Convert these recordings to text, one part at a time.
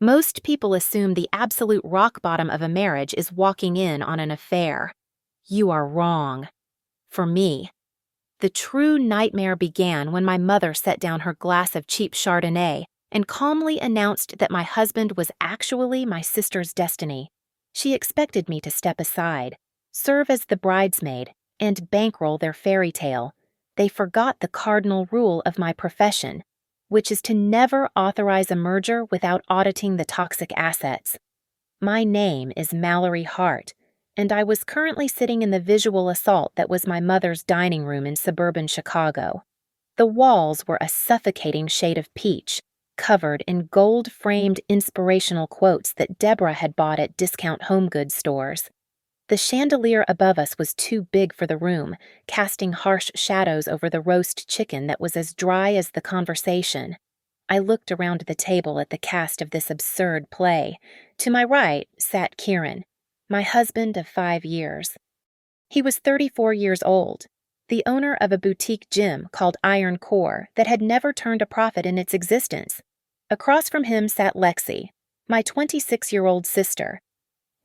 Most people assume the absolute rock bottom of a marriage is walking in on an affair. You are wrong. For me, the true nightmare began when my mother set down her glass of cheap Chardonnay and calmly announced that my husband was actually my sister's destiny. She expected me to step aside, serve as the bridesmaid, and bankroll their fairy tale. They forgot the cardinal rule of my profession, which is to never authorize a merger without auditing the toxic assets. My name is Mallory Hart, and I was currently sitting in the visual assault that was my mother's dining room in suburban Chicago. The walls were a suffocating shade of peach, covered in gold-framed inspirational quotes that Deborah had bought at discount home goods stores. The chandelier above us was too big for the room, casting harsh shadows over the roast chicken that was as dry as the conversation. I looked around the table at the cast of this absurd play. To my right sat Kieran, my husband of 5 years. He was 34 years old, the owner of a boutique gym called Iron Core that had never turned a profit in its existence. Across from him sat Lexi, my 26-year-old sister.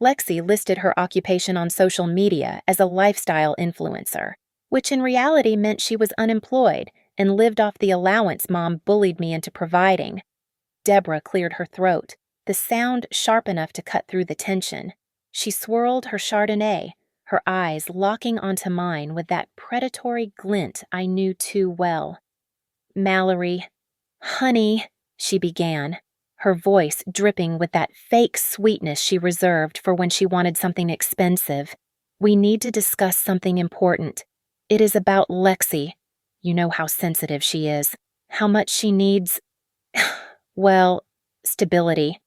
Lexi listed her occupation on social media as a lifestyle influencer, which in reality meant she was unemployed and lived off the allowance Mom bullied me into providing. Deborah cleared her throat, the sound sharp enough to cut through the tension. She swirled her Chardonnay, her eyes locking onto mine with that predatory glint I knew too well. "Mallory, honey," she began, her voice dripping with that fake sweetness she reserved for when she wanted something expensive. "We need to discuss something important. It is about Lexi. You know how sensitive she is, how much she needs, well, stability."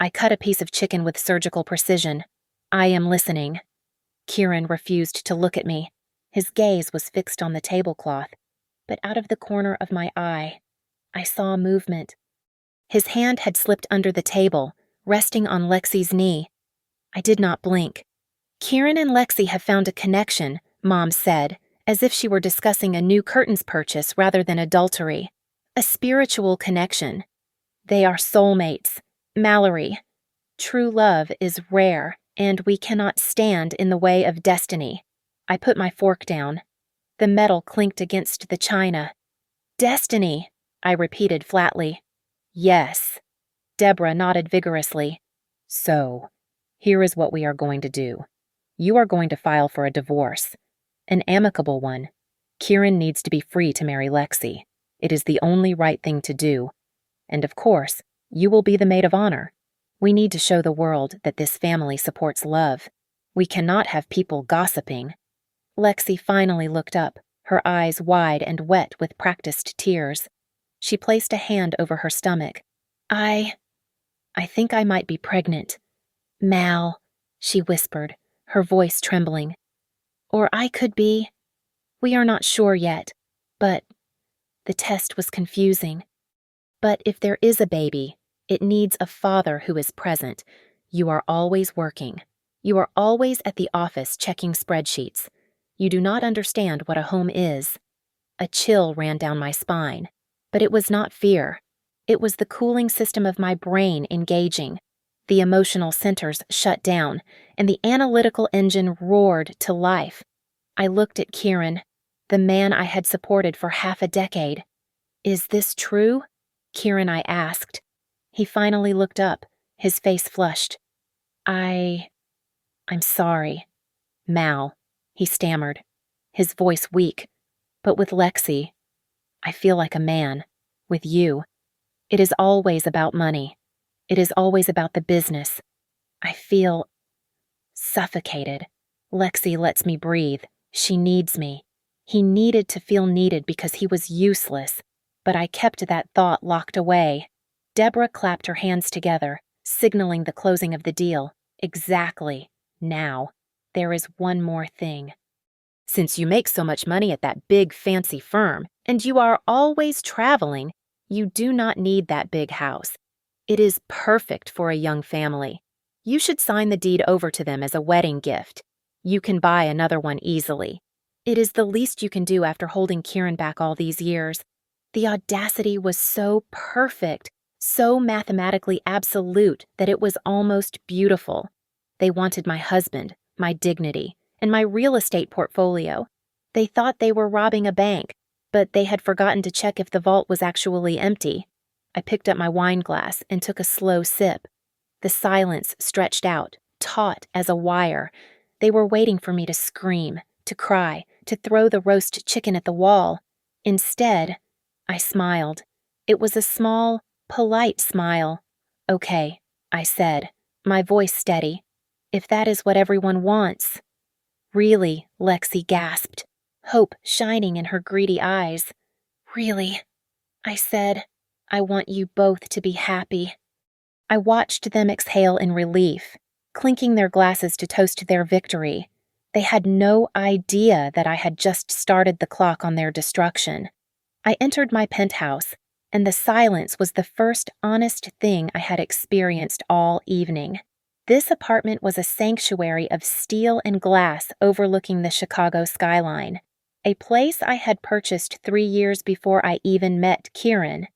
I cut a piece of chicken with surgical precision. "I am listening." Kieran refused to look at me. His gaze was fixed on the tablecloth, but out of the corner of my eye, I saw movement. His hand had slipped under the table, resting on Lexi's knee. I did not blink. "Kieran and Lexi have found a connection," Mom said, as if she were discussing a new curtains purchase rather than adultery. "A spiritual connection. They are soulmates. Mallory, true love is rare, and we cannot stand in the way of destiny." I put my fork down. The metal clinked against the china. "Destiny," I repeated flatly. "Yes." Deborah nodded vigorously. "So, here is what we are going to do. You are going to file for a divorce. An amicable one. Kieran needs to be free to marry Lexi. It is the only right thing to do. And of course, you will be the maid of honor. We need to show the world that this family supports love. We cannot have people gossiping." Lexi finally looked up, her eyes wide and wet with practiced tears. She placed a hand over her stomach. I think I might be pregnant." "Mal," she whispered, her voice trembling. "Or I could be. We are not sure yet, but..." The test was confusing. "But if there is a baby, it needs a father who is present. You are always working. You are always at the office checking spreadsheets. You do not understand what a home is." A chill ran down my spine, but it was not fear. It was the cooling system of my brain engaging. The emotional centers shut down, and the analytical engine roared to life. I looked at Kieran, the man I had supported for half a decade. "Is this true?" Kieran, I asked. He finally looked up, his face flushed. I'm sorry. "Mal," he stammered, his voice weak. "But with Lexi, I feel like a man. With you, it is always about money. It is always about the business. I feel suffocated. Lexi lets me breathe. She needs me." He needed to feel needed because he was useless, but I kept that thought locked away. Deborah clapped her hands together, signaling the closing of the deal. "Exactly. Now, there is one more thing. Since you make so much money at that big fancy firm, and you are always traveling, you do not need that big house. It is perfect for a young family. You should sign the deed over to them as a wedding gift. You can buy another one easily. It is the least you can do after holding Kieran back all these years. The audacity was so perfect, so mathematically absolute that it was almost beautiful. They wanted my husband, my dignity, and my real estate portfolio. They thought they were robbing a bank, but they had forgotten to check if the vault was actually empty. I picked up my wine glass and took a slow sip. The silence stretched out, taut as a wire. They were waiting for me to scream, to cry, to throw the roast chicken at the wall. Instead, I smiled. It was a small, polite smile. "Okay," I said, my voice steady. "If that is what everyone wants." "Really?" Lexi gasped, hope shining in her greedy eyes. "Really?" I said. "I want you both to be happy." I watched them exhale in relief, clinking their glasses to toast their victory. They had no idea that I had just started the clock on their destruction. I entered my penthouse, and the silence was the first honest thing I had experienced all evening. This apartment was a sanctuary of steel and glass overlooking the Chicago skyline, a place I had purchased 3 years before I even met Kieran.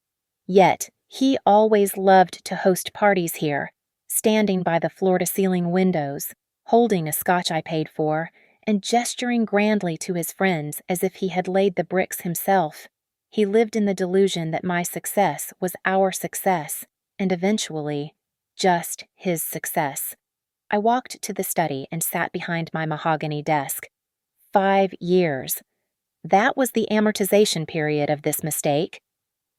Yet, he always loved to host parties here, standing by the floor-to-ceiling windows, holding a scotch I paid for, and gesturing grandly to his friends as if he had laid the bricks himself. He lived in the delusion that my success was our success, and eventually, just his success. I walked to the study and sat behind my mahogany desk. 5 years. That was the amortization period of this mistake.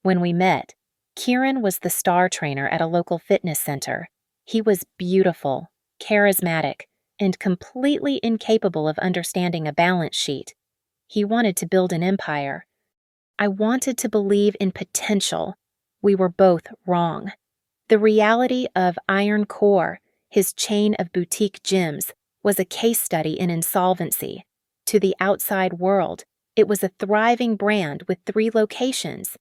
When we met, Kieran was the star trainer at a local fitness center. He was beautiful, charismatic, and completely incapable of understanding a balance sheet. He wanted to build an empire. I wanted to believe in potential. We were both wrong. The reality of Iron Core, his chain of boutique gyms, was a case study in insolvency. To the outside world, it was a thriving brand with 3 locations.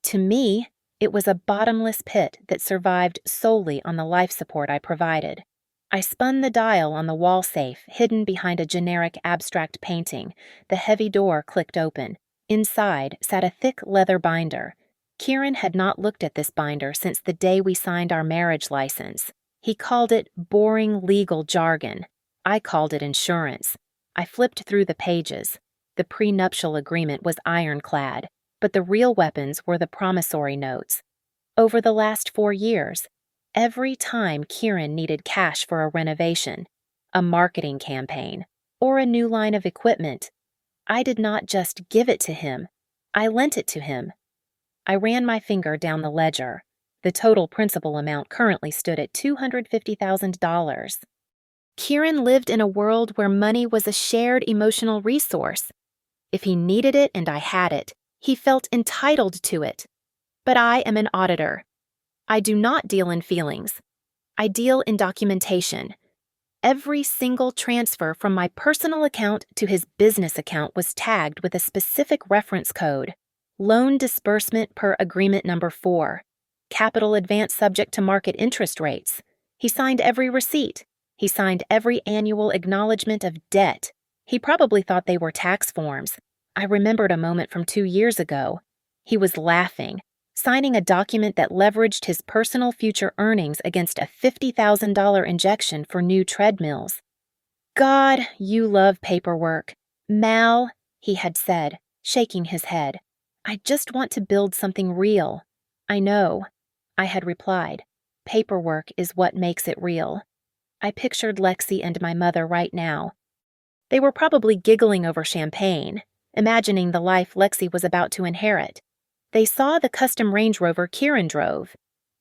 To me, it was a bottomless pit that survived solely on the life support I provided. I spun the dial on the wall safe hidden behind a generic abstract painting. The heavy door clicked open. Inside sat a thick leather binder. Kieran had not looked at this binder since the day we signed our marriage license. He called it boring legal jargon. I called it insurance. I flipped through the pages. The prenuptial agreement was ironclad, but the real weapons were the promissory notes. Over the last 4 years, every time Kieran needed cash for a renovation, a marketing campaign, or a new line of equipment, I did not just give it to him, I lent it to him. I ran my finger down the ledger. The total principal amount currently stood at $250,000. Kieran lived in a world where money was a shared emotional resource. If he needed it and I had it, he felt entitled to it. But I am an auditor. I do not deal in feelings. I deal in documentation. Every single transfer from my personal account to his business account was tagged with a specific reference code. Loan disbursement per agreement number 4. Capital advance subject to market interest rates. He signed every receipt. He signed every annual acknowledgement of debt. He probably thought they were tax forms. I remembered a moment from 2 years ago. He was laughing, signing a document that leveraged his personal future earnings against a $50,000 injection for new treadmills. "God, you love paperwork. Mal," he had said, shaking his head, "I just want to build something real." "I know," I had replied. "Paperwork is what makes it real." I pictured Lexi and my mother right now. They were probably giggling over champagne, imagining the life Lexi was about to inherit. They saw the custom Range Rover Kieran drove.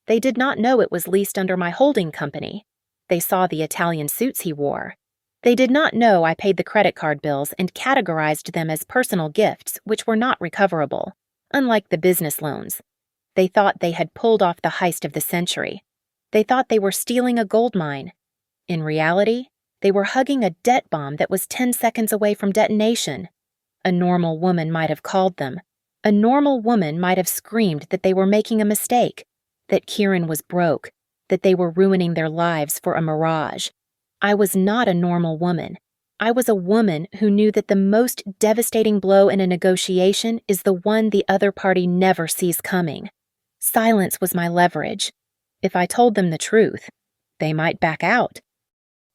They did not know it was leased under my holding company. They saw the Italian suits he wore. They did not know I paid the credit card bills and categorized them as personal gifts which were not recoverable, unlike the business loans. They thought they had pulled off the heist of the century. They thought they were stealing a gold mine. In reality, they were hugging a debt bomb that was 10 seconds away from detonation. A normal woman might have called them. A normal woman might have screamed that they were making a mistake, that Kieran was broke, that they were ruining their lives for a mirage. I was not a normal woman. I was a woman who knew that the most devastating blow in a negotiation is the one the other party never sees coming. Silence was my leverage. If I told them the truth, they might back out.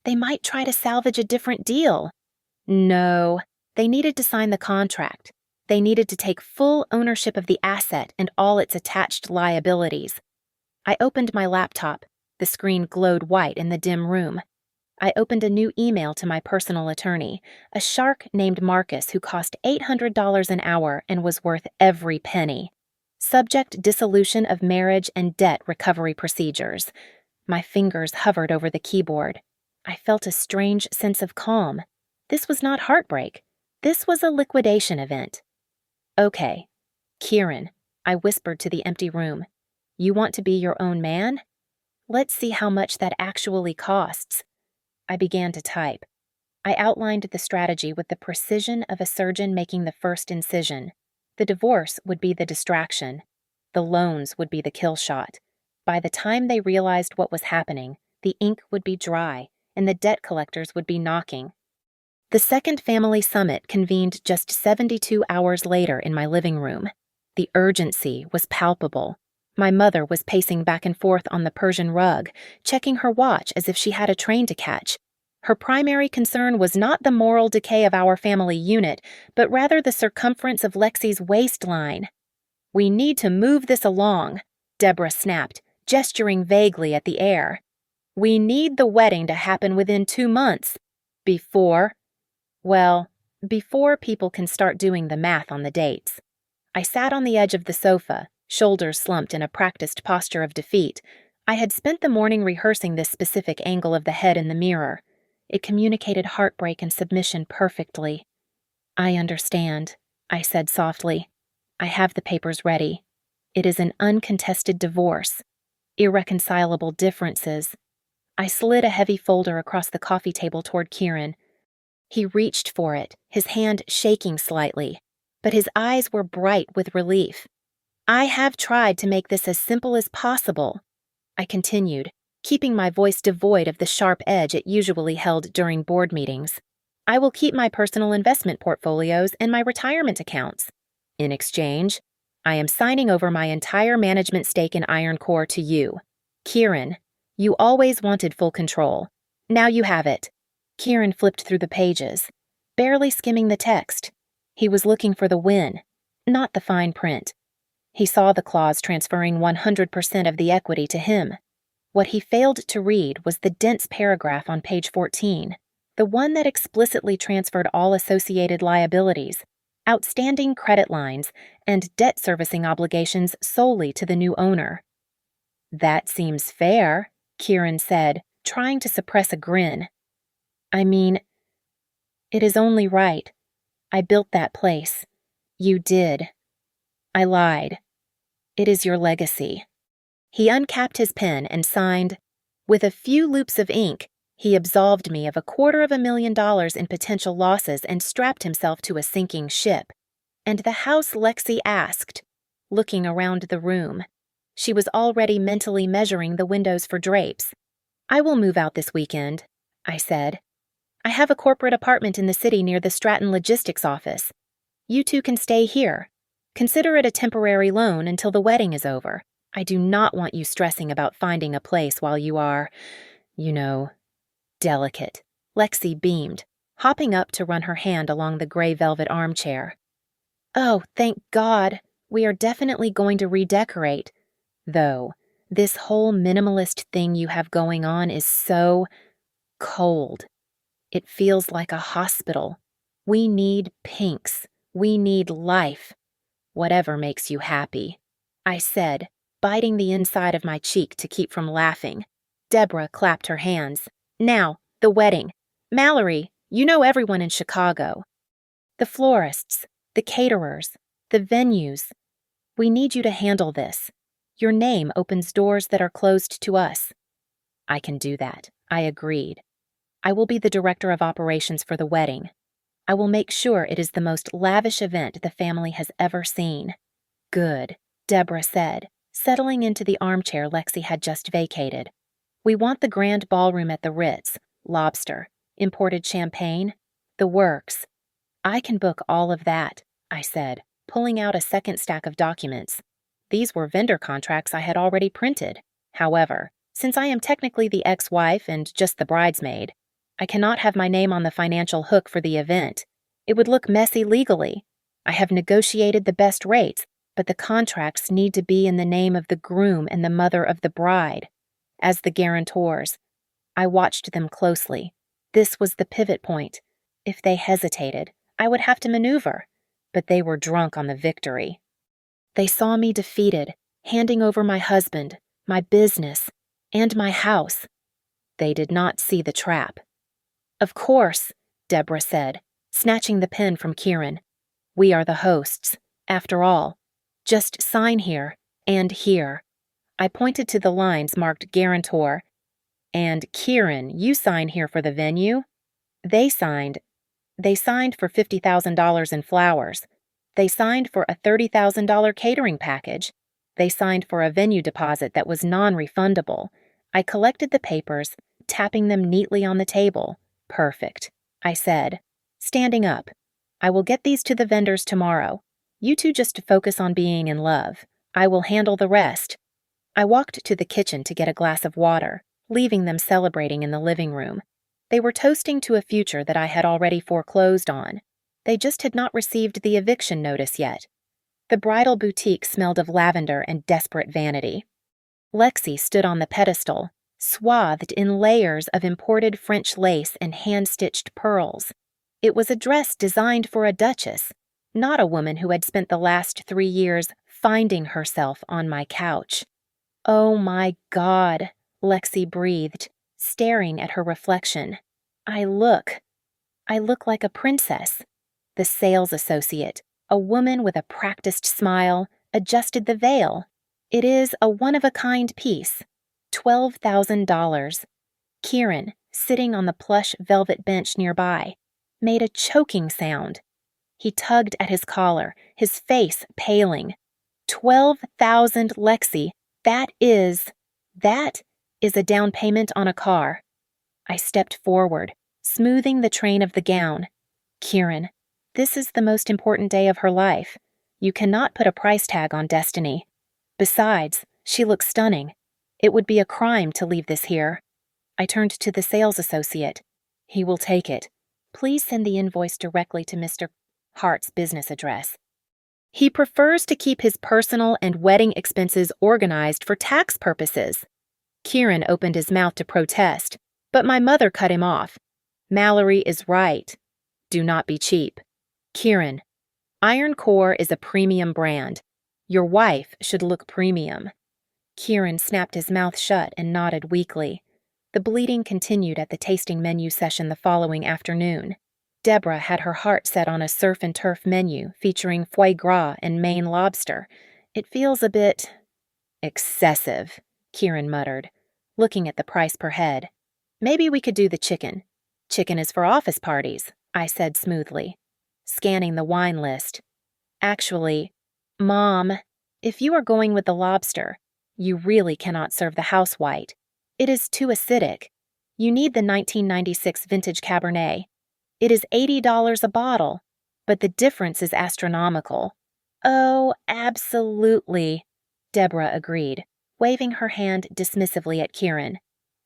They might try to salvage a different deal. No, they needed to sign the contract. They needed to take full ownership of the asset and all its attached liabilities. I opened my laptop. The screen glowed white in the dim room. I opened a new email to my personal attorney, a shark named Marcus who cost $800 an hour and was worth every penny. Subject: dissolution of marriage and debt recovery procedures. My fingers hovered over the keyboard. I felt a strange sense of calm. This was not heartbreak. This was a liquidation event. Okay, Kieran, I whispered to the empty room. You want to be your own man? Let's see how much that actually costs. I began to type. I outlined the strategy with the precision of a surgeon making the first incision. The divorce would be the distraction. The loans would be the kill shot. By the time they realized what was happening, the ink would be dry, and the debt collectors would be knocking. The second family summit convened just 72 hours later in my living room. The urgency was palpable. My mother was pacing back and forth on the Persian rug, checking her watch as if she had a train to catch. Her primary concern was not the moral decay of our family unit, but rather the circumference of Lexi's waistline. We need to move this along, Deborah snapped, gesturing vaguely at the air. We need the wedding to happen within 2 months. Before people can start doing the math on the dates. I sat on the edge of the sofa, shoulders slumped in a practiced posture of defeat. I had spent the morning rehearsing this specific angle of the head in the mirror. It communicated heartbreak and submission perfectly. I understand, I said softly. I have the papers ready. It is an uncontested divorce. Irreconcilable differences. I slid a heavy folder across the coffee table toward Kieran. He reached for it, his hand shaking slightly, but his eyes were bright with relief. I have tried to make this as simple as possible, I continued, keeping my voice devoid of the sharp edge it usually held during board meetings. I will keep my personal investment portfolios and my retirement accounts. In exchange, I am signing over my entire management stake in Iron Core to you. Kieran, you always wanted full control. Now you have it. Kieran flipped through the pages, barely skimming the text. He was looking for the win, not the fine print. He saw the clause transferring 100% of the equity to him. What he failed to read was the dense paragraph on page 14, the one that explicitly transferred all associated liabilities, outstanding credit lines, and debt servicing obligations solely to the new owner. That seems fair, Kieran said, trying to suppress a grin. I mean, it is only right. I built that place. You did. I lied. It is your legacy. He uncapped his pen and signed. With a few loops of ink, he absolved me of $250,000 in potential losses and strapped himself to a sinking ship. And the house Lexi asked, looking around the room. She was already mentally measuring the windows for drapes. I will move out this weekend, I said. I have a corporate apartment in the city near the Stratton Logistics office. You two can stay here. Consider it a temporary loan until the wedding is over. I do not want you stressing about finding a place while you are, delicate. Lexi beamed, hopping up to run her hand along the gray velvet armchair. Oh, thank God. We are definitely going to redecorate. Though, this whole minimalist thing you have going on is so cold. It feels like a hospital. We need pinks. We need life. Whatever makes you happy, I said, biting the inside of my cheek to keep from laughing. Deborah clapped her hands. Now, the wedding. Mallory, you know everyone in Chicago. The florists, the caterers, the venues. We need you to handle this. Your name opens doors that are closed to us. I can do that, I agreed. I will be the director of operations for the wedding. I will make sure it is the most lavish event the family has ever seen. Good, Deborah said, settling into the armchair Lexi had just vacated. We want the grand ballroom at the Ritz, lobster, imported champagne, the works. I can book all of that, I said, pulling out a second stack of documents. These were vendor contracts I had already printed. However, since I am technically the ex-wife and just the bridesmaid, I cannot have my name on the financial hook for the event. It would look messy legally. I have negotiated the best rates, but the contracts need to be in the name of the groom and the mother of the bride. As the guarantors, I watched them closely. This was the pivot point. If they hesitated, I would have to maneuver, but they were drunk on the victory. They saw me defeated, handing over my husband, my business, and my house. They did not see the trap. "Of course," Deborah said, snatching the pen from Kieran. "We are the hosts. After all, just sign here and here." I pointed to the lines marked guarantor. "And Kieran, you sign here for the venue." They signed for $50,000 in flowers. They signed for a $30,000 catering package. They signed for a venue deposit that was non-refundable. I collected the papers, tapping them neatly on the table. "Perfect," I said, standing up. "I will get these to the vendors tomorrow. You two just focus on being in love. I will handle the rest." I walked to the kitchen to get a glass of water, leaving them celebrating in the living room. They were toasting to a future that I had already foreclosed on. They just had not received the eviction notice yet. The bridal boutique smelled of lavender and desperate vanity. Lexi stood on the pedestal, swathed in layers of imported French lace and hand-stitched pearls. It was a dress designed for a duchess, not a woman who had spent the last 3 years finding herself on my couch. "Oh my God," Lexi breathed, staring at her reflection. I look like a princess." The sales associate, a woman with a practiced smile, adjusted the veil. "It is a one-of-a-kind piece. $12,000. Kieran, sitting on the plush velvet bench nearby, made a choking sound. He tugged at his collar, his face paling. $12,000, Lexi. That is a down payment on a car." I stepped forward, smoothing the train of the gown. "Kieran, this is the most important day of her life. You cannot put a price tag on destiny. Besides, she looks stunning. It would be a crime to leave this here." I turned to the sales associate. "He will take it. Please send the invoice directly to Mr. Hart's business address. He prefers to keep his personal and wedding expenses organized for tax purposes." Kieran opened his mouth to protest, but my mother cut him off. "Mallory is right. Do not be cheap. Kieran, Iron Core is a premium brand. Your wife should look premium." Kieran snapped his mouth shut and nodded weakly. The bleeding continued at the tasting menu session the following afternoon. Deborah had her heart set on a surf and turf menu featuring foie gras and Maine lobster. "It feels a bit excessive," Kieran muttered, looking at the price per head. "Maybe we could do the chicken." "Chicken is for office parties," I said smoothly, scanning the wine list. "Actually, Mom, if you are going with the lobster, you really cannot serve the house white. It is too acidic. You need the 1996 vintage Cabernet. It is $80 a bottle, but the difference is astronomical." "Oh, absolutely," Deborah agreed, waving her hand dismissively at Kieran.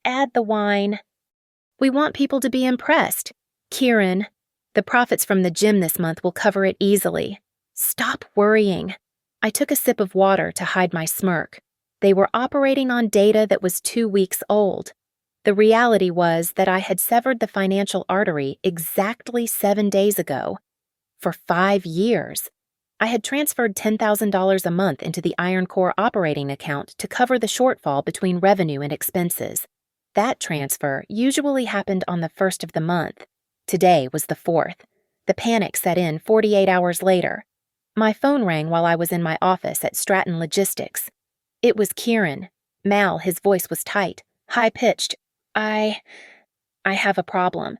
"Add the wine. We want people to be impressed. Kieran, the profits from the gym this month will cover it easily. Stop worrying." I took a sip of water to hide my smirk. They were operating on data that was 2 weeks old. The reality was that I had severed the financial artery exactly 7 days ago. For 5 years, I had transferred $10,000 a month into the Iron Core operating account to cover the shortfall between revenue and expenses. That transfer usually happened on the 1st of the month. Today was the 4th. The panic set in 48 hours later. My phone rang while I was in my office at Stratton Logistics. It was Kieran. Mal, his voice was tight, high-pitched. I have a problem.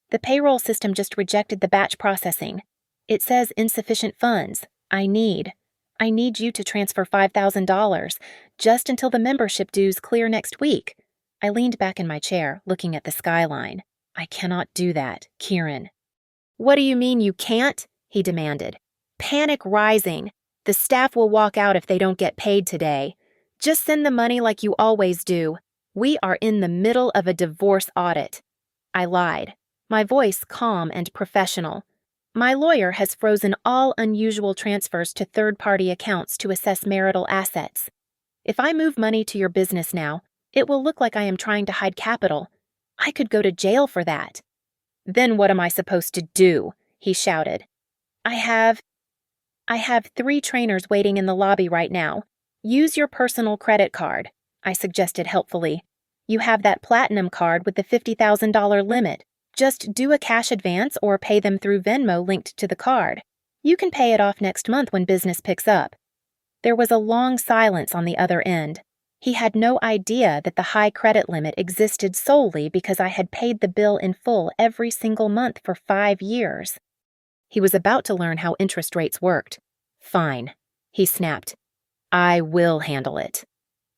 The payroll system just rejected the batch processing. It says insufficient funds. I need you to transfer $5,000, just until the membership dues clear next week." I leaned back in my chair, looking at the skyline. "I cannot do that, Kieran." "What do you mean you can't?" he demanded, panic rising. The staff will walk out if they don't get paid today. Just send the money like you always do. We are in the middle of a divorce audit. I lied, my voice calm and professional. My lawyer has frozen all unusual transfers to third-party accounts to assess marital assets. If I move money to your business now, it will look like I am trying to hide capital. I could go to jail for that. Then what am I supposed to do? He shouted. I have 3 trainers waiting in the lobby right now. Use your personal credit card, I suggested helpfully. You have that platinum card with the $50,000 limit. Just do a cash advance or pay them through Venmo linked to the card. You can pay it off next month when business picks up. There was a long silence on the other end. He had no idea that the high credit limit existed solely because I had paid the bill in full every single month for 5 years. He was about to learn how interest rates worked. Fine, he snapped. I will handle it.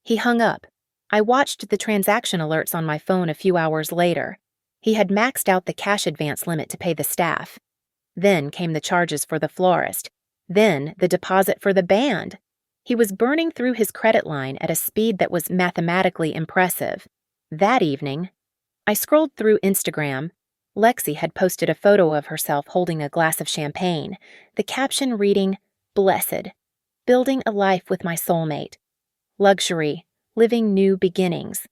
He hung up. I watched the transaction alerts on my phone a few hours later. He had maxed out the cash advance limit to pay the staff. Then came the charges for the florist. Then the deposit for the band. He was burning through his credit line at a speed that was mathematically impressive. That evening, I scrolled through Instagram. Lexi had posted a photo of herself holding a glass of champagne, the caption reading, "Blessed, building a life with my soulmate. Luxury, living new beginnings."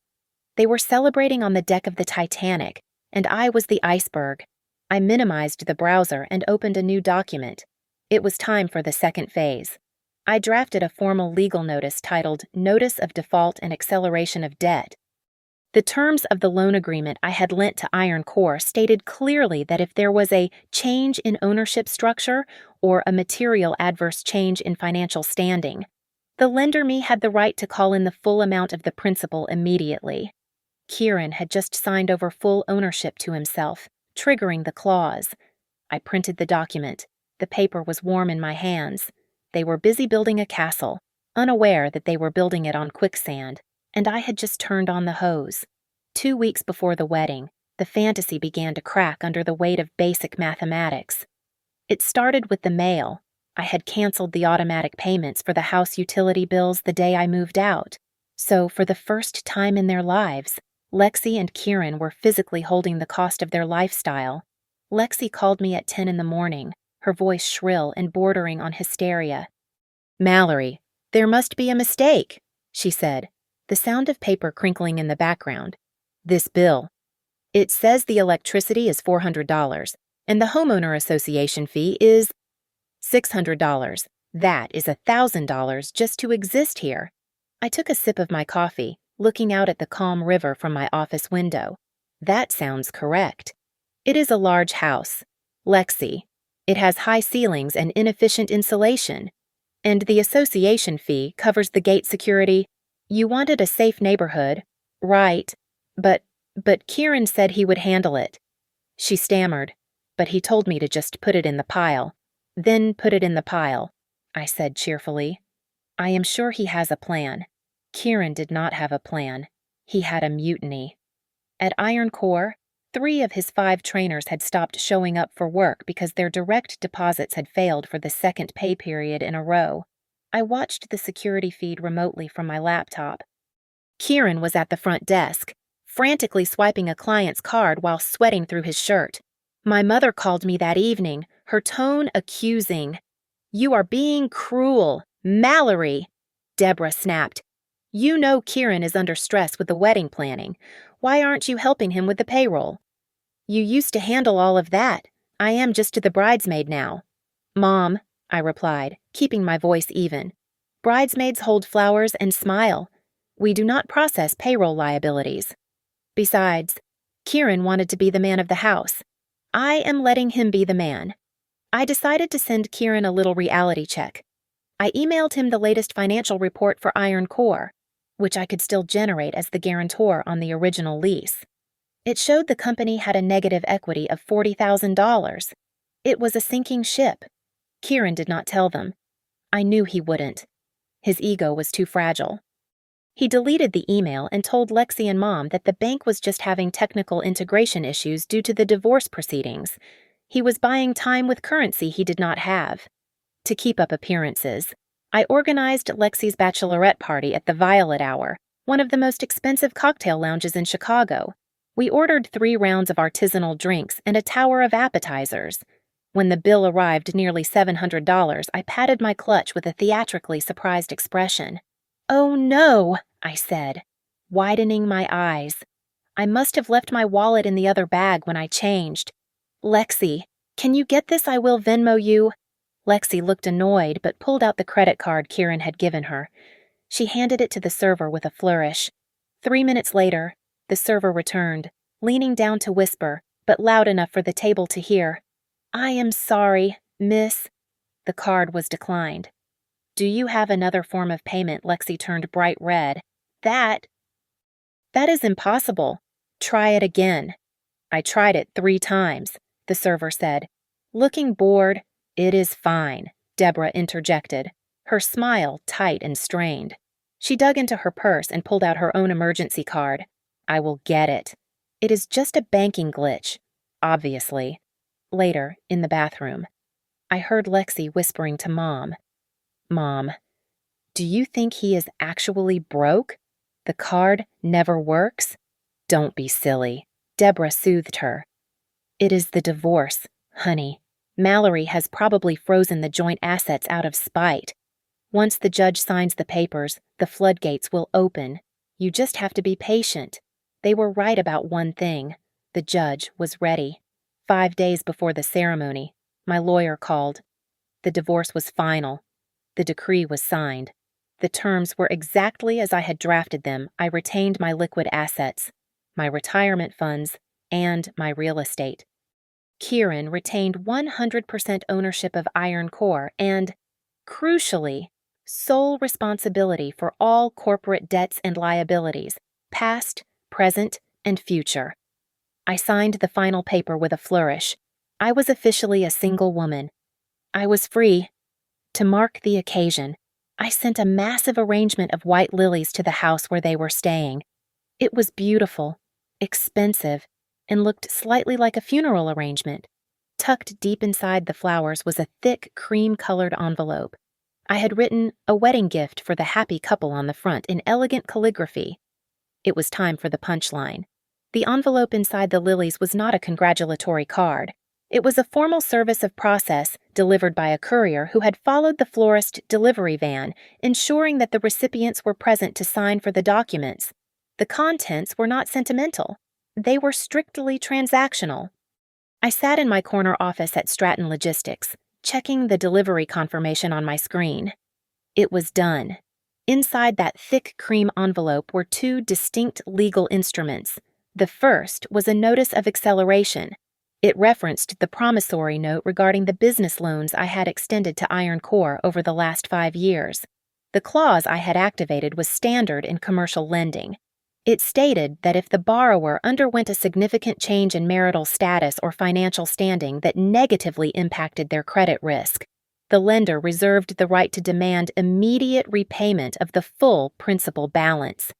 They were celebrating on the deck of the Titanic, and I was the iceberg. I minimized the browser and opened a new document. It was time for the second phase. I drafted a formal legal notice titled Notice of Default and Acceleration of Debt. The terms of the loan agreement I had lent to Iron Core stated clearly that if there was a change in ownership structure or a material adverse change in financial standing, the lender me had the right to call in the full amount of the principal immediately. Kieran had just signed over full ownership to himself, triggering the clause. I printed the document. The paper was warm in my hands. They were busy building a castle, unaware that they were building it on quicksand, and I had just turned on the hose. 2 weeks before the wedding, the fantasy began to crack under the weight of basic mathematics. It started with the mail. I had canceled the automatic payments for the house utility bills the day I moved out. So, for the first time in their lives, Lexi and Kieran were physically holding the cost of their lifestyle. Lexi called me at 10 in the morning, her voice shrill and bordering on hysteria. "Mallory, there must be a mistake," she said, the sound of paper crinkling in the background. "This bill. It says the electricity is $400, and the homeowner association fee is $600. That is $1,000 just to exist here." I took a sip of my coffee, looking out at the calm river from my office window. That sounds correct. It is a large house. Lexi. It has high ceilings and inefficient insulation. And the association fee covers the gate security. You wanted a safe neighborhood, right? But Kieran said he would handle it. She stammered, but he told me to just put it in the pile. Then put it in the pile, I said cheerfully. I am sure he has a plan. Kieran did not have a plan. He had a mutiny. At Iron Core, 3 of his 5 trainers had stopped showing up for work because their direct deposits had failed for the second pay period in a row. I watched the security feed remotely from my laptop. Kieran was at the front desk, frantically swiping a client's card while sweating through his shirt. My mother called me that evening, her tone accusing. "You are being cruel, Mallory," Deborah snapped. "You know Kieran is under stress with the wedding planning. Why aren't you helping him with the payroll?" "You used to handle all of that. I am just the bridesmaid now." "Mom," I replied, keeping my voice even. "Bridesmaids hold flowers and smile. We do not process payroll liabilities. Besides, Kieran wanted to be the man of the house. I am letting him be the man." I decided to send Kieran a little reality check. I emailed him the latest financial report for Iron Core, which I could still generate as the guarantor on the original lease. It showed the company had a negative equity of $40,000. It was a sinking ship. Kieran did not tell them. I knew he wouldn't. His ego was too fragile. He deleted the email and told Lexi and Mom that the bank was just having technical integration issues due to the divorce proceedings. He was buying time with currency he did not have. To keep up appearances, I organized Lexi's bachelorette party at the Violet Hour, one of the most expensive cocktail lounges in Chicago. We ordered 3 rounds of artisanal drinks and a tower of appetizers. When the bill arrived nearly $700, I patted my clutch with a theatrically surprised expression. "Oh no," I said, widening my eyes. I must have left my wallet in the other bag when I changed. "Lexi, can you get this? I will Venmo you." Lexi looked annoyed but pulled out the credit card Kieran had given her. She handed it to the server with a flourish. 3 minutes later, the server returned, leaning down to whisper, but loud enough for the table to hear. "I am sorry, miss." The card was declined. "Do you have another form of payment?" Lexi turned bright red. That is impossible. Try it again." "I tried it 3 times, the server said. Looking bored. "It is fine," Deborah interjected, her smile tight and strained. She dug into her purse and pulled out her own emergency card. "I will get it. It is just a banking glitch, obviously." Later, in the bathroom, I heard Lexi whispering to Mom. "Mom, do you think he is actually broke? The card never works?" "Don't be silly," Deborah soothed her. "It is the divorce, honey. Mallory has probably frozen the joint assets out of spite. Once the judge signs the papers, the floodgates will open. You just have to be patient. They were right about one thing. The judge was ready. 5 days before the ceremony, my lawyer called. The divorce was final. The decree was signed. The terms were exactly as I had drafted them. I retained my liquid assets, my retirement funds, and my real estate. Kieran retained 100% ownership of Iron Core and, crucially, sole responsibility for all corporate debts and liabilities, past, present, and future. I signed the final paper with a flourish. I was officially a single woman. I was free. To mark the occasion, I sent a massive arrangement of white lilies to the house where they were staying. It was beautiful, expensive, and looked slightly like a funeral arrangement. Tucked deep inside the flowers was a thick, cream-colored envelope. I had written a wedding gift for the happy couple on the front in elegant calligraphy. It was time for the punchline. The envelope inside the lilies was not a congratulatory card. It was a formal service of process delivered by a courier who had followed the florist delivery van, ensuring that the recipients were present to sign for the documents. The contents were not sentimental. They were strictly transactional. I sat in my corner office at Stratton Logistics, checking the delivery confirmation on my screen. It was done. Inside that thick cream envelope were 2 distinct legal instruments. The first was a notice of acceleration. It referenced the promissory note regarding the business loans I had extended to Iron Core over the last 5 years. The clause I had activated was standard in commercial lending. It stated that if the borrower underwent a significant change in marital status or financial standing that negatively impacted their credit risk, the lender reserved the right to demand immediate repayment of the full principal balance.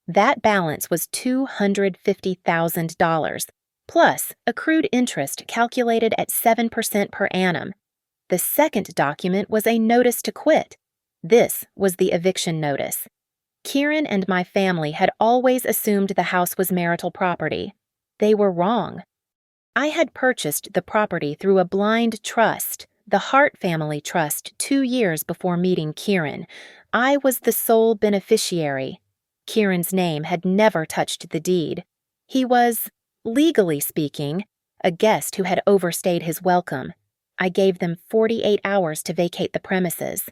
That balance was $250,000, plus accrued interest calculated at 7% per annum. The second document was a notice to quit. This was the eviction notice. Kieran and my family had always assumed the house was marital property. They were wrong. I had purchased the property through a blind trust, the Hart Family Trust, 2 years before meeting Kieran. I was the sole beneficiary. Kieran's name had never touched the deed. He was, legally speaking, a guest who had overstayed his welcome. I gave them 48 hours to vacate the premises.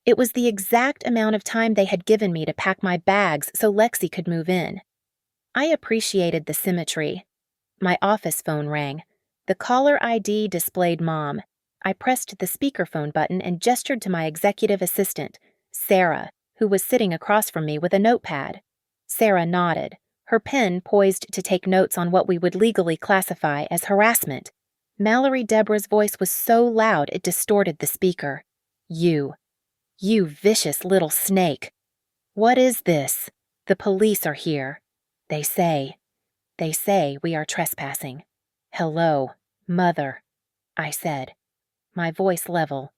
It was the exact amount of time they had given me to pack my bags so Lexi could move in. I appreciated the symmetry. My office phone rang. The caller ID displayed Mom. I pressed the speakerphone button and gestured to my executive assistant, Sarah, who was sitting across from me with a notepad. Sarah nodded, her pen poised to take notes on what we would legally classify as harassment. Mallory Deborah's voice was so loud it distorted the speaker. You vicious little snake. What is this? The police are here. They say we are trespassing. Hello, Mother, I said, my voice level.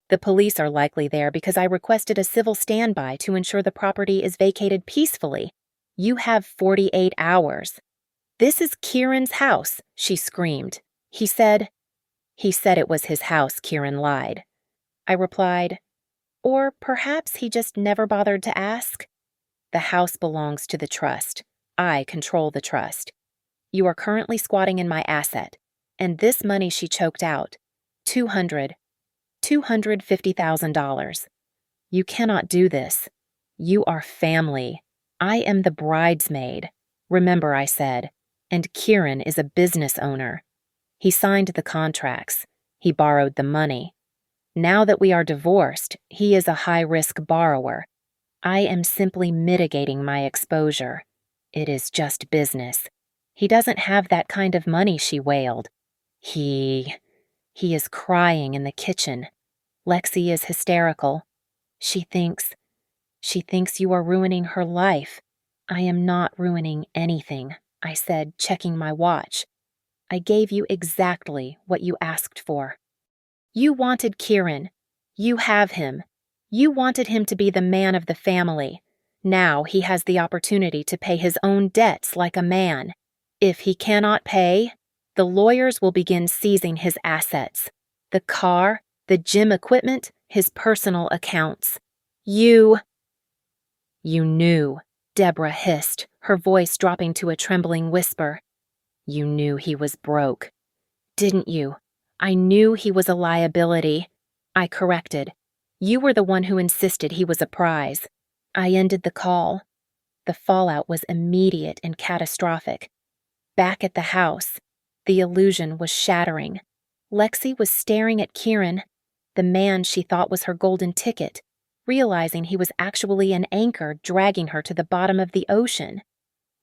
The police are likely there because I requested a civil standby to ensure the property is vacated peacefully. You have 48 hours. This is Kieran's house, she screamed. He said it was his house, Kieran lied. I replied, or perhaps he just never bothered to ask. The house belongs to the trust. I control the trust. You are currently squatting in my asset, and this money she choked out, $250,000. You cannot do this. You are family. I am the bridesmaid. Remember, I said, and Kieran is a business owner. He signed the contracts. He borrowed the money. Now that we are divorced, he is a high-risk borrower. I am simply mitigating my exposure. It is just business. He doesn't have that kind of money, she wailed. He is crying in the kitchen. Lexi is hysterical. She thinks you are ruining her life. I am not ruining anything, I said, checking my watch. I gave you exactly what you asked for. You wanted Kieran. You have him. You wanted him to be the man of the family. Now he has the opportunity to pay his own debts like a man. If he cannot pay, the lawyers will begin seizing his assets. The car, the gym equipment, his personal accounts. You knew, Deborah hissed, her voice dropping to a trembling whisper. You knew he was broke. Didn't you? I knew he was a liability. I corrected. You were the one who insisted he was a prize. I ended the call. The fallout was immediate and catastrophic. Back at the house, the illusion was shattering. Lexi was staring at Kieran, the man she thought was her golden ticket, realizing he was actually an anchor dragging her to the bottom of the ocean.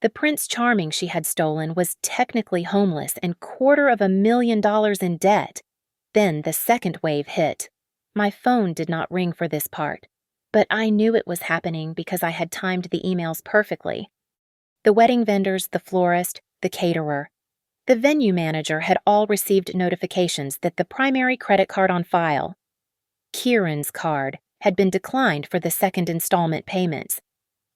The Prince Charming she had stolen was technically homeless and $250,000 in debt. Then the second wave hit. My phone did not ring for this part, but I knew it was happening because I had timed the emails perfectly. The wedding vendors, the florist, the caterer, the venue manager had all received notifications that the primary credit card on file, Kieran's card, had been declined for the second installment payments.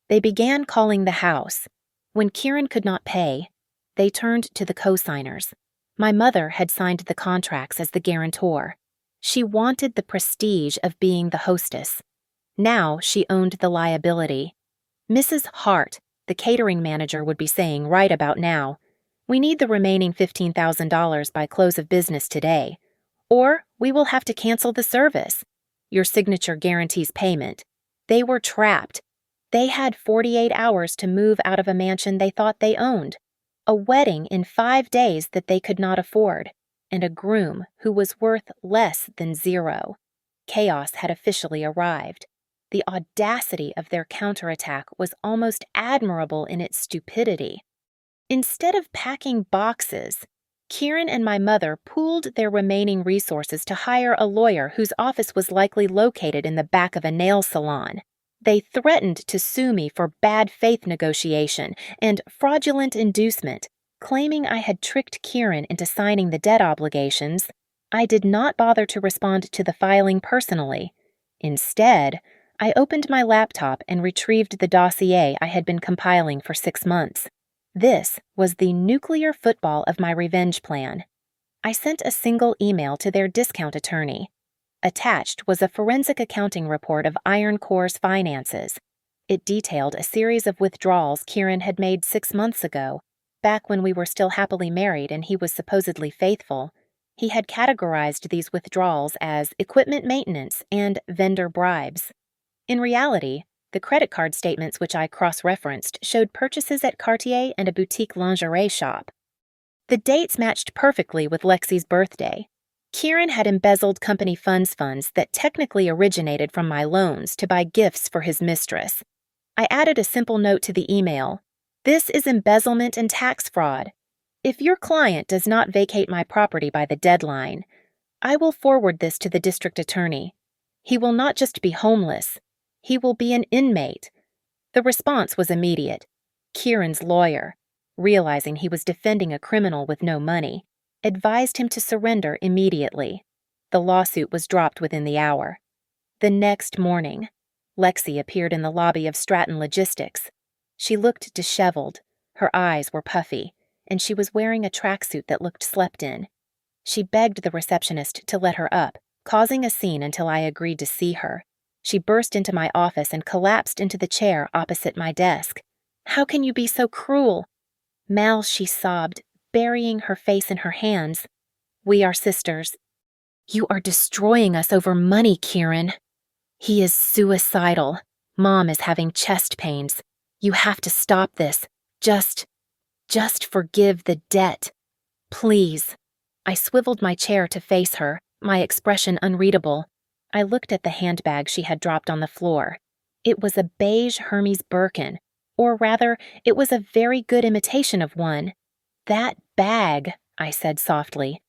They began calling the house. When Kieran could not pay, they turned to the co-signers. My mother had signed the contracts as the guarantor. She wanted the prestige of being the hostess. Now she owned the liability. Mrs. Hart, the catering manager, would be saying right about now, "We need the remaining $15,000 by close of business today, or we will have to cancel the service. Your signature guarantees payment." They were trapped. They had 48 hours to move out of a mansion they thought they owned, a wedding in 5 days that they could not afford, and a groom who was worth less than zero. Chaos had officially arrived. The audacity of their counterattack was almost admirable in its stupidity. Instead of packing boxes, Kieran and my mother pooled their remaining resources to hire a lawyer whose office was likely located in the back of a nail salon. They threatened to sue me for bad faith negotiation and fraudulent inducement, claiming I had tricked Kieran into signing the debt obligations. I did not bother to respond to the filing personally. Instead, I opened my laptop and retrieved the dossier I had been compiling for 6 months. This was the nuclear football of my revenge plan. I sent a single email to their discount attorney. Attached was a forensic accounting report of Iron Core's finances. It detailed a series of withdrawals Kieran had made 6 months ago, back when we were still happily married and he was supposedly faithful. He had categorized these withdrawals as equipment maintenance and vendor bribes. In reality, the credit card statements which I cross-referenced showed purchases at Cartier and a boutique lingerie shop. The dates matched perfectly with Lexi's birthday. Kieran had embezzled company funds that technically originated from my loans to buy gifts for his mistress. I added a simple note to the email. This is embezzlement and tax fraud. If your client does not vacate my property by the deadline, I will forward this to the district attorney. He will not just be homeless. He will be an inmate. The response was immediate. Kieran's lawyer, realizing he was defending a criminal with no money, advised him to surrender immediately. The lawsuit was dropped within the hour. The next morning, Lexi appeared in the lobby of Stratton Logistics. She looked disheveled, her eyes were puffy, and she was wearing a tracksuit that looked slept in. She begged the receptionist to let her up, causing a scene until I agreed to see her. She burst into my office and collapsed into the chair opposite my desk. "How can you be so cruel?" "Mal," she sobbed, burying her face in her hands. "We are sisters." "You are destroying us over money, Kieran." "He is suicidal. Mom is having chest pains. You have to stop this. Just forgive the debt. Please." I swiveled my chair to face her, my expression unreadable. I looked at the handbag she had dropped on the floor. It was a beige Hermes Birkin, or rather, it was a very good imitation of one. "That bag," I said softly.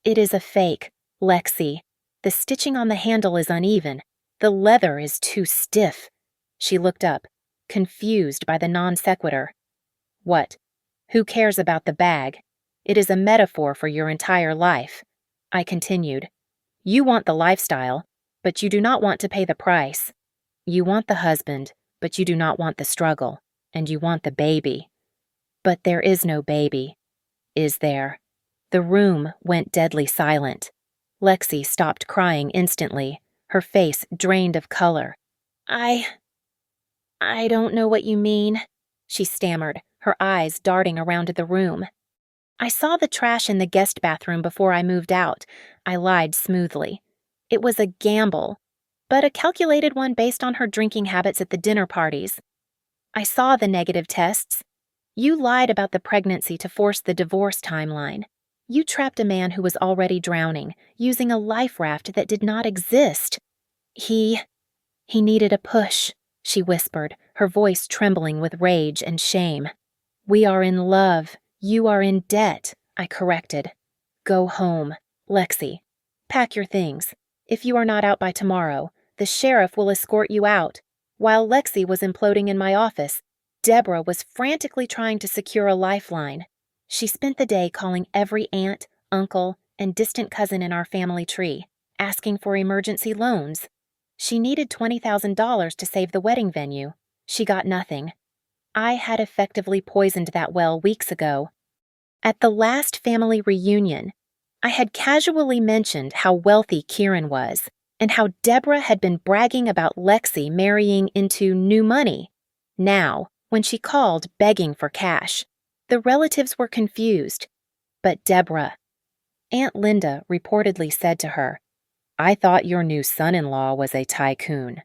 "It is a fake, Lexi. The stitching on the handle is uneven. The leather is too stiff." She looked up, confused by the non sequitur. "What? Who cares about the bag? It is a metaphor for your entire life." I continued. "You want the lifestyle, but you do not want to pay the price. You want the husband, but you do not want the struggle, and you want the baby. But there is no baby, is there?" The room went deadly silent. Lexi stopped crying instantly, her face drained of color. I don't know what you mean," she stammered, her eyes darting around the room. "I saw the trash in the guest bathroom before I moved out," I lied smoothly. "It was a gamble, but a calculated one based on her drinking habits at the dinner parties. I saw the negative tests. You lied about the pregnancy to force the divorce timeline. You trapped a man who was already drowning, using a life raft that did not exist. He needed a push," she whispered, her voice trembling with rage and shame. "We are in love. You are in debt," I corrected. "Go home. Lexi, pack your things. If you are not out by tomorrow, the sheriff will escort you out." While Lexi was imploding in my office, Deborah was frantically trying to secure a lifeline. She spent the day calling every aunt, uncle, and distant cousin in our family tree, asking for emergency loans. She needed $20,000 to save the wedding venue. She got nothing. I had effectively poisoned that well weeks ago. At the last family reunion, I had casually mentioned how wealthy Kieran was, and how Deborah had been bragging about Lexi marrying into new money. Now, when she called begging for cash, the relatives were confused. But Deborah, Aunt Linda reportedly said to her, "I thought your new son-in-law was a tycoon.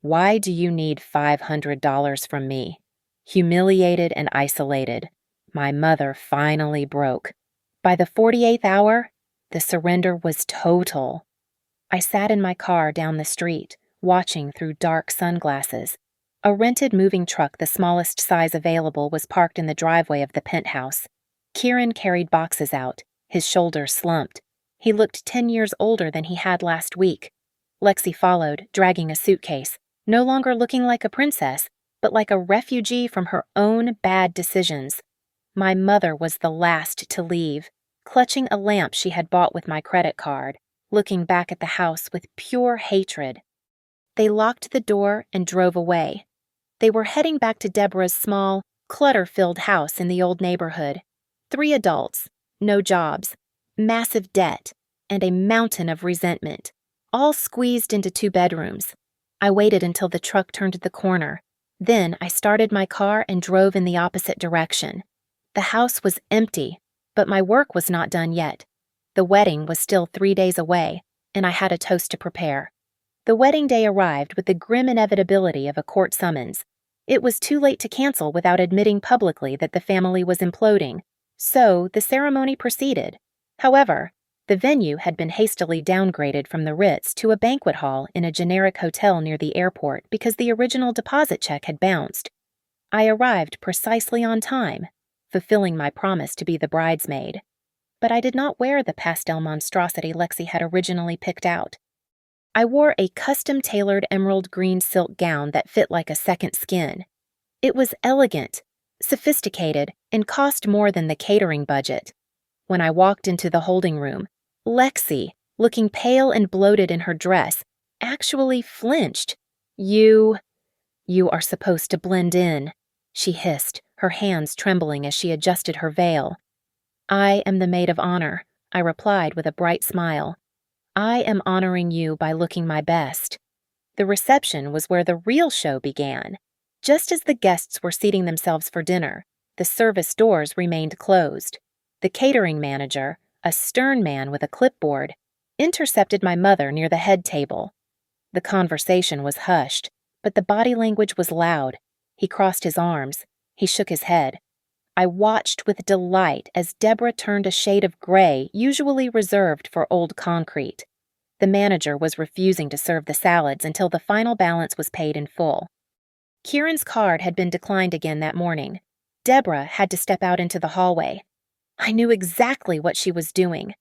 Why do you need $500 from me?" Humiliated and isolated, my mother finally broke. By the 48th hour, the surrender was total. I sat in my car down the street, watching through dark sunglasses. A rented moving truck the smallest size available was parked in the driveway of the penthouse. Kieran carried boxes out, his shoulders slumped. He looked 10 years older than he had last week. Lexi followed, dragging a suitcase, no longer looking like a princess, but like a refugee from her own bad decisions. My mother was the last to leave, clutching a lamp she had bought with my credit card, looking back at the house with pure hatred. They locked the door and drove away. They were heading back to Deborah's small, clutter-filled house in the old neighborhood. 3 adults, no jobs, massive debt, and a mountain of resentment, all squeezed into 2 bedrooms. I waited until the truck turned the corner. Then I started my car and drove in the opposite direction. The house was empty, but my work was not done yet. The wedding was still 3 days away, and I had a toast to prepare. The wedding day arrived with the grim inevitability of a court summons. It was too late to cancel without admitting publicly that the family was imploding, so the ceremony proceeded. However, the venue had been hastily downgraded from the Ritz to a banquet hall in a generic hotel near the airport because the original deposit check had bounced. I arrived precisely on time, fulfilling my promise to be the bridesmaid. But I did not wear the pastel monstrosity Lexi had originally picked out. I wore a custom-tailored emerald green silk gown that fit like a second skin. It was elegant, sophisticated, and cost more than the catering budget. When I walked into the holding room, Lexi, looking pale and bloated in her dress, actually flinched. You are supposed to blend in," she hissed, her hands trembling as she adjusted her veil. "I am the maid of honor," I replied with a bright smile. "I am honoring you by looking my best." The reception was where the real show began. Just as the guests were seating themselves for dinner, the service doors remained closed. The catering manager, a stern man with a clipboard, intercepted my mother near the head table. The conversation was hushed, but the body language was loud. He crossed his arms. He shook his head. I watched with delight as Deborah turned a shade of gray usually reserved for old concrete. The manager was refusing to serve the salads until the final balance was paid in full. Kieran's card had been declined again that morning. Deborah had to step out into the hallway. I knew exactly what she was doing.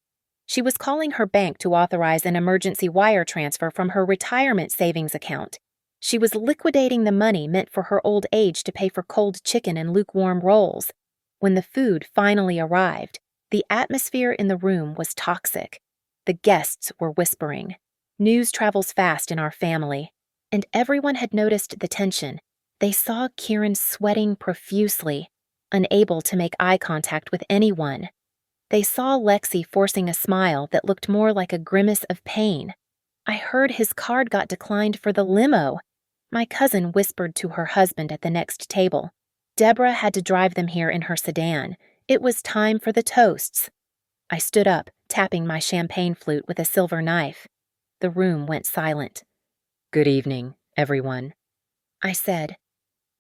She was calling her bank to authorize an emergency wire transfer from her retirement savings account. She was liquidating the money meant for her old age to pay for cold chicken and lukewarm rolls. When the food finally arrived, the atmosphere in the room was toxic. The guests were whispering. News travels fast in our family, and everyone had noticed the tension. They saw Kieran sweating profusely, unable to make eye contact with anyone. They saw Lexi forcing a smile that looked more like a grimace of pain. I heard his card got declined for the limo. My cousin whispered to her husband at the next table. Deborah had to drive them here in her sedan. It was time for the toasts. I stood up, tapping my champagne flute with a silver knife. The room went silent. "Good evening, everyone," I said,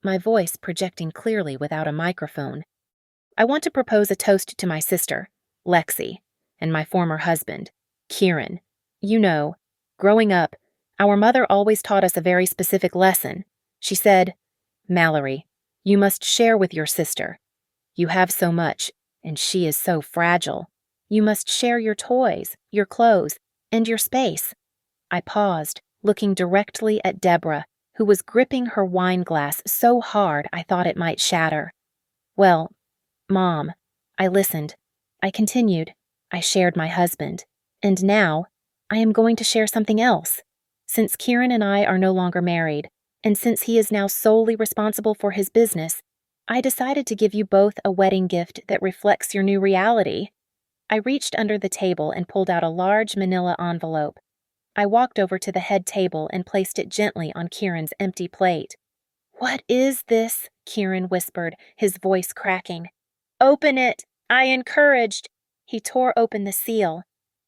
my voice projecting clearly without a microphone. "I want to propose a toast to my sister, Lexi, and my former husband, Kieran. You know, growing up, our mother always taught us a very specific lesson. She said, 'Mallory, you must share with your sister. You have so much, and she is so fragile. You must share your toys, your clothes, and your space.'" I paused, looking directly at Deborah, who was gripping her wine glass so hard I thought it might shatter. "Well, Mom," I listened. I continued. "I shared my husband. And now, I am going to share something else. Since Kieran and I are no longer married, and since he is now solely responsible for his business, I decided to give you both a wedding gift that reflects your new reality." I reached under the table and pulled out a large manila envelope. I walked over to the head table and placed it gently on Kieran's empty plate. "What is this?" Kieran whispered, his voice cracking. "Open it! I encouraged." He tore open the seal.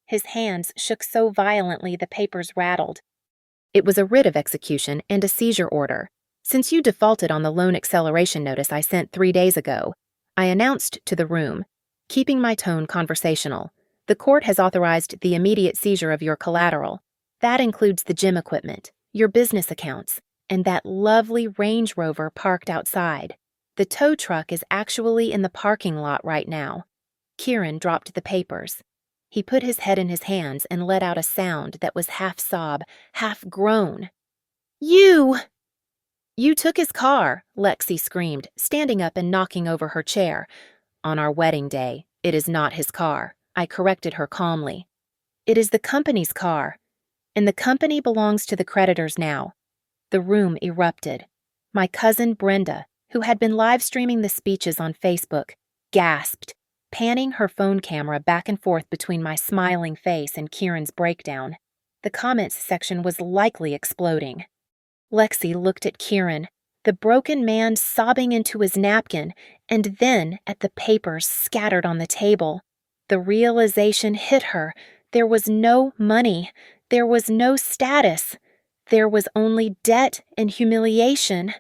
His hands shook so violently the papers rattled. "It was a writ of execution and a seizure order. Since you defaulted on the loan acceleration notice I sent 3 days ago," I announced to the room, keeping my tone conversational. "The court has authorized the immediate seizure of your collateral. That includes the gym equipment, your business accounts, and that lovely Range Rover parked outside. The tow truck is actually in the parking lot right now." Kieran dropped the papers. He put his head in his hands and let out a sound that was half sob, half groan. You took his car," Lexi screamed, standing up and knocking over her chair. "On our wedding day, it is not his car," I corrected her calmly. "It is the company's car, and the company belongs to the creditors now." The room erupted. My cousin Brenda, who had been live streaming the speeches on Facebook, gasped, panning her phone camera back and forth between my smiling face and Kieran's breakdown. The comments section was likely exploding. Lexi looked at Kieran, the broken man sobbing into his napkin, and then at the papers scattered on the table. The realization hit her. There was no money. There was no status. There was only debt and humiliation.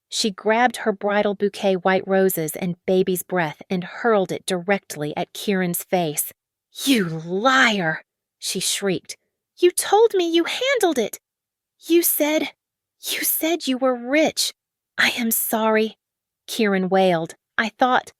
She grabbed her bridal bouquet white roses and baby's breath and hurled it directly at Kieran's face. "You liar!" she shrieked. "You told me you handled it! You said you were rich. I am sorry," Kieran wailed. I thought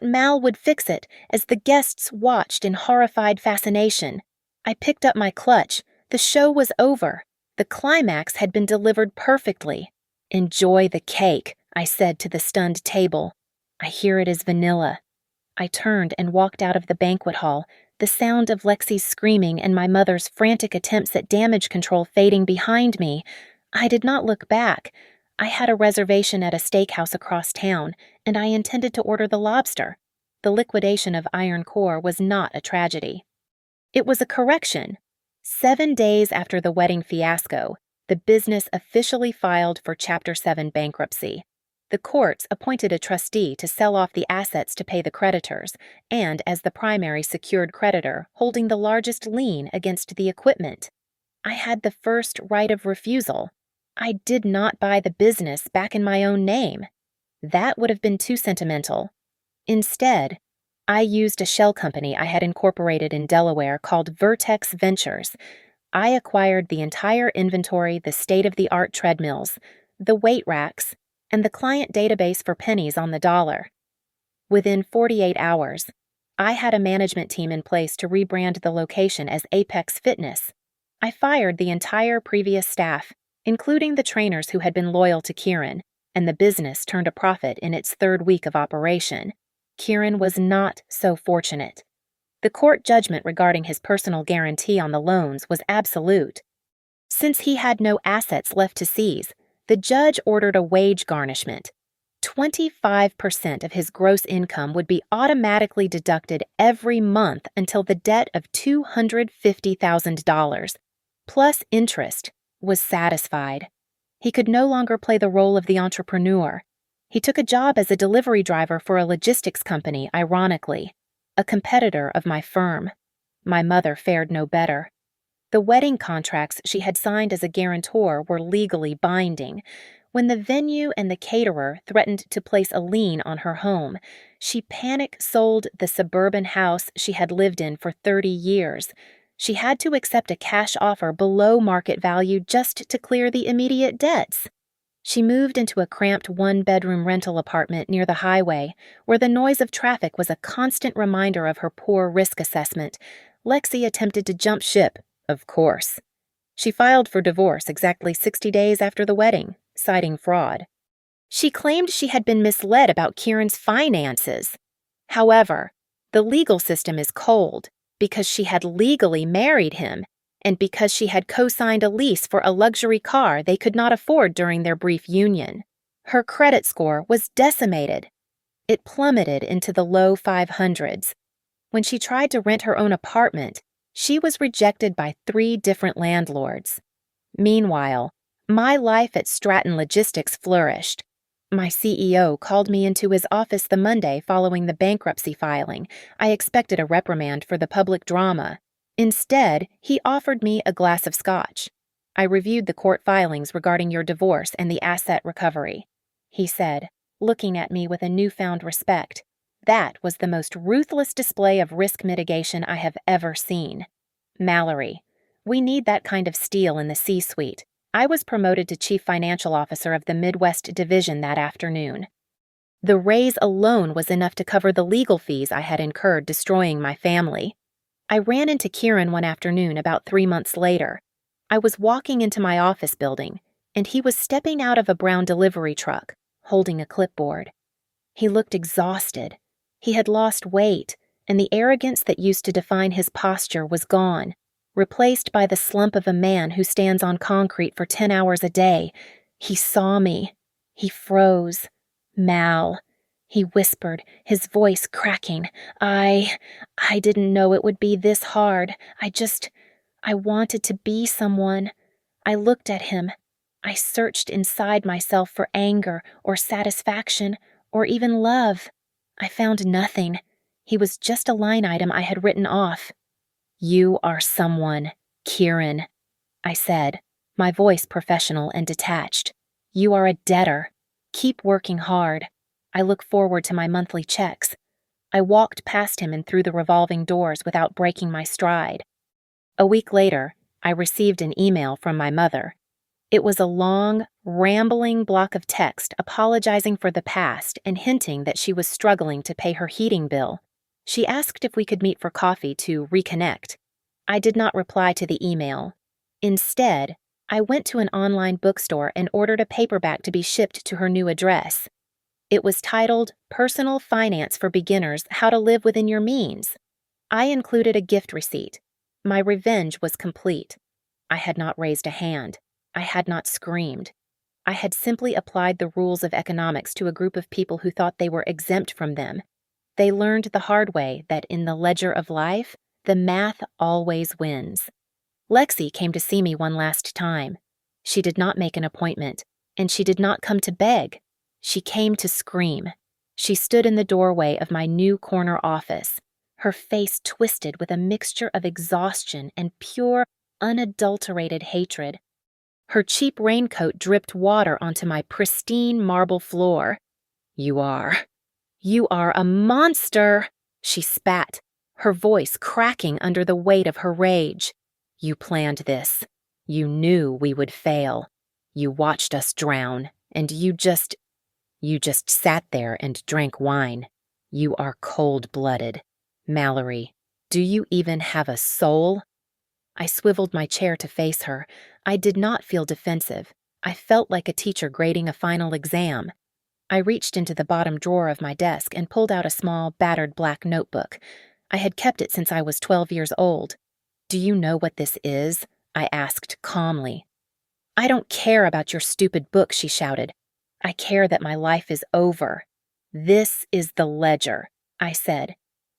Mal would fix it as the guests watched in horrified fascination. I picked up my clutch. The show was over. The climax had been delivered perfectly. "Enjoy the cake," I said to the stunned table. "I hear it is vanilla." I turned and walked out of the banquet hall, the sound of Lexi's screaming and my mother's frantic attempts at damage control fading behind me. I did not look back. I had a reservation at a steakhouse across town, and I intended to order the lobster. The liquidation of Iron Core was not a tragedy. It was a correction. 7 days after the wedding fiasco, the business officially filed for Chapter 7 bankruptcy. The courts appointed a trustee to sell off the assets to pay the creditors, and as the primary secured creditor, holding the largest lien against the equipment. I had the first right of refusal. I did not buy the business back in my own name. That would have been too sentimental. Instead, I used a shell company I had incorporated in Delaware called Vertex Ventures. I acquired the entire inventory, the state-of-the-art treadmills, the weight racks, and the client database for pennies on the dollar. Within 48 hours, I had a management team in place to rebrand the location as Apex Fitness. I fired the entire previous staff, including the trainers who had been loyal to Kieran, and the business turned a profit in its 3rd week of operation. Kieran was not so fortunate. The court judgment regarding his personal guarantee on the loans was absolute. Since he had no assets left to seize, the judge ordered a wage garnishment. 25% of his gross income would be automatically deducted every month until the debt of $250,000, plus interest, was satisfied. He could no longer play the role of the entrepreneur. He took a job as a delivery driver for a logistics company, ironically, a competitor of my firm. My mother fared no better. The wedding contracts she had signed as a guarantor were legally binding. When the venue and the caterer threatened to place a lien on her home, she panic-sold the suburban house she had lived in for 30 years. She had to accept a cash offer below market value just to clear the immediate debts. She moved into a cramped 1-bedroom rental apartment near the highway, where the noise of traffic was a constant reminder of her poor risk assessment. Lexi attempted to jump ship, of course. She filed for divorce exactly 60 days after the wedding, citing fraud. She claimed she had been misled about Kieran's finances. However, the legal system is cold because she had legally married him, and because she had co-signed a lease for a luxury car they could not afford during their brief union. Her credit score was decimated. It plummeted into the low 500s. When she tried to rent her own apartment, she was rejected by 3 different landlords. Meanwhile, my life at Stratton Logistics flourished. My CEO called me into his office the Monday following the bankruptcy filing. I expected a reprimand for the public drama. Instead, he offered me a glass of scotch. I reviewed the court filings regarding your divorce and the asset recovery, he said, looking at me with a newfound respect. That was the most ruthless display of risk mitigation I have ever seen. Mallory, we need that kind of steel in the C-suite. I was promoted to Chief Financial Officer of the Midwest Division that afternoon. The raise alone was enough to cover the legal fees I had incurred destroying my family. I ran into Kieran one afternoon about 3 months later. I was walking into my office building, and he was stepping out of a brown delivery truck, holding a clipboard. He looked exhausted. He had lost weight, and the arrogance that used to define his posture was gone, replaced by the slump of a man who stands on concrete for 10 hours a day. He saw me. He froze. Mal. He whispered, his voice cracking. I didn't know it would be this hard. I wanted to be someone. I looked at him. I searched inside myself for anger or satisfaction or even love. I found nothing. He was just a line item I had written off. You are someone, Kieran, I said, my voice professional and detached. You are a debtor. Keep working hard. I look forward to my monthly checks. I walked past him and through the revolving doors without breaking my stride. A week later, I received an email from my mother. It was a long, rambling block of text apologizing for the past and hinting that she was struggling to pay her heating bill. She asked if we could meet for coffee to reconnect. I did not reply to the email. Instead, I went to an online bookstore and ordered a paperback to be shipped to her new address. It was titled Personal Finance for Beginners: How to Live Within Your Means. I included a gift receipt. My revenge was complete. I had not raised a hand. I had not screamed. I had simply applied the rules of economics to a group of people who thought they were exempt from them. They learned the hard way that in the ledger of life, the math always wins. Lexi came to see me one last time. She did not make an appointment, and she did not come to beg. She came to scream. She stood in the doorway of my new corner office, her face twisted with a mixture of exhaustion and pure, unadulterated hatred. Her cheap raincoat dripped water onto my pristine marble floor. You are a monster, she spat, her voice cracking under the weight of her rage. You planned this. You knew we would fail. You watched us drown, and you just sat there and drank wine. You are cold-blooded. Mallory, do you even have a soul? I swiveled my chair to face her. I did not feel defensive. I felt like a teacher grading a final exam. I reached into the bottom drawer of my desk and pulled out a small, battered black notebook. I had kept it since I was 12 years old. Do you know what this is? I asked calmly. I don't care about your stupid book, she shouted. I care that my life is over. This is the ledger, I said,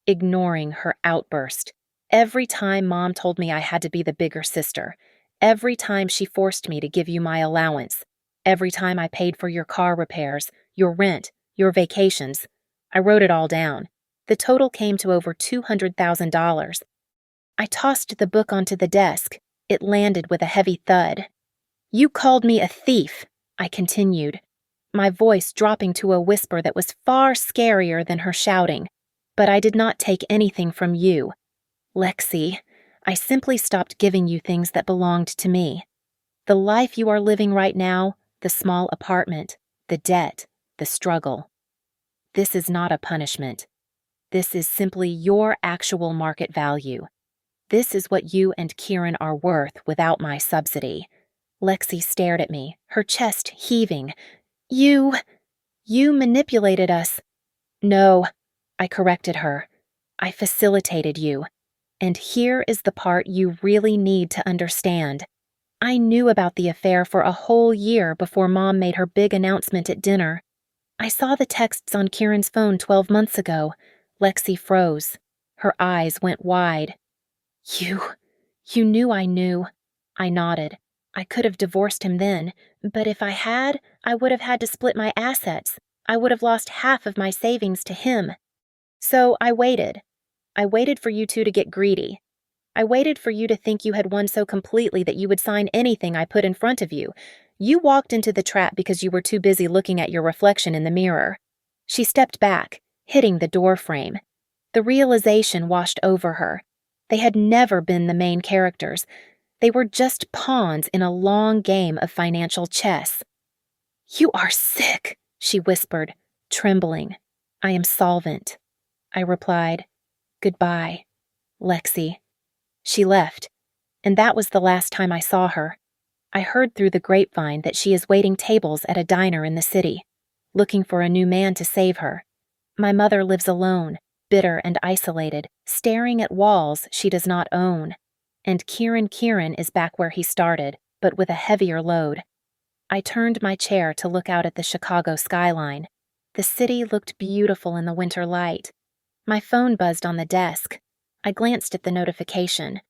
ignoring her outburst. Every time Mom told me I had to be the bigger sister, every time she forced me to give you my allowance, every time I paid for your car repairs, your rent, your vacations, I wrote it all down. The total came to over $200,000. I tossed the book onto the desk. It landed with a heavy thud. You called me a thief, I continued, my voice dropping to a whisper that was far scarier than her shouting. But I did not take anything from you. Lexi, I simply stopped giving you things that belonged to me. The life you are living right now, the small apartment, the debt, the struggle. This is not a punishment. This is simply your actual market value. This is what you and Kieran are worth without my subsidy. Lexi stared at me, her chest heaving. You manipulated us. No, I corrected her. I facilitated you. And here is the part you really need to understand. I knew about the affair for a whole year before Mom made her big announcement at dinner. I saw the texts on Kieran's phone 12 months ago. Lexi froze. Her eyes went wide. You knew I knew. I nodded. I could have divorced him then, but if I had, I would have had to split my assets. I would have lost half of my savings to him. So I waited. I waited for you two to get greedy. I waited for you to think you had won so completely that you would sign anything I put in front of you. You walked into the trap because you were too busy looking at your reflection in the mirror. She stepped back, hitting the door frame. The realization washed over her. They had never been the main characters. They were just pawns in a long game of financial chess. You are sick, she whispered, trembling. I am solvent. I replied, Goodbye, Lexi. She left, and that was the last time I saw her. I heard through the grapevine that she is waiting tables at a diner in the city, looking for a new man to save her. My mother lives alone, bitter and isolated, staring at walls she does not own. And Kieran is back where he started, but with a heavier load. I turned my chair to look out at the Chicago skyline. The city looked beautiful in the winter light. My phone buzzed on the desk. I glanced at the notification.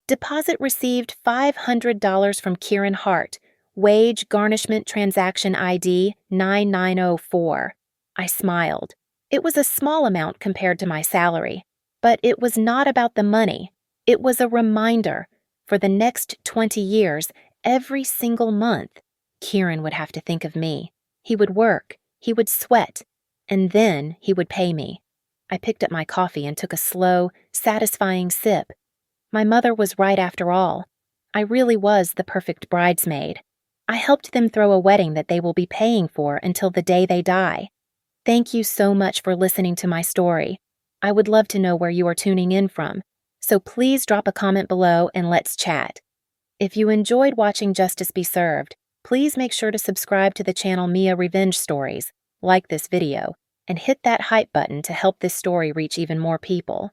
Deposit received $500 from Kieran Hart. Wage garnishment transaction ID 9904. I smiled. It was a small amount compared to my salary, but it was not about the money. It was a reminder. For the next 20 years, every single month, Kieran would have to think of me. He would work, he would sweat, and then he would pay me. I picked up my coffee and took a slow, satisfying sip. My mother was right after all. I really was the perfect bridesmaid. I helped them throw a wedding that they will be paying for until the day they die. Thank you so much for listening to my story. I would love to know where you are tuning in from, so please drop a comment below and let's chat. If you enjoyed watching Justice Be Served, please make sure to subscribe to the channel Mia Revenge Stories, like this video, and hit that hype button to help this story reach even more people.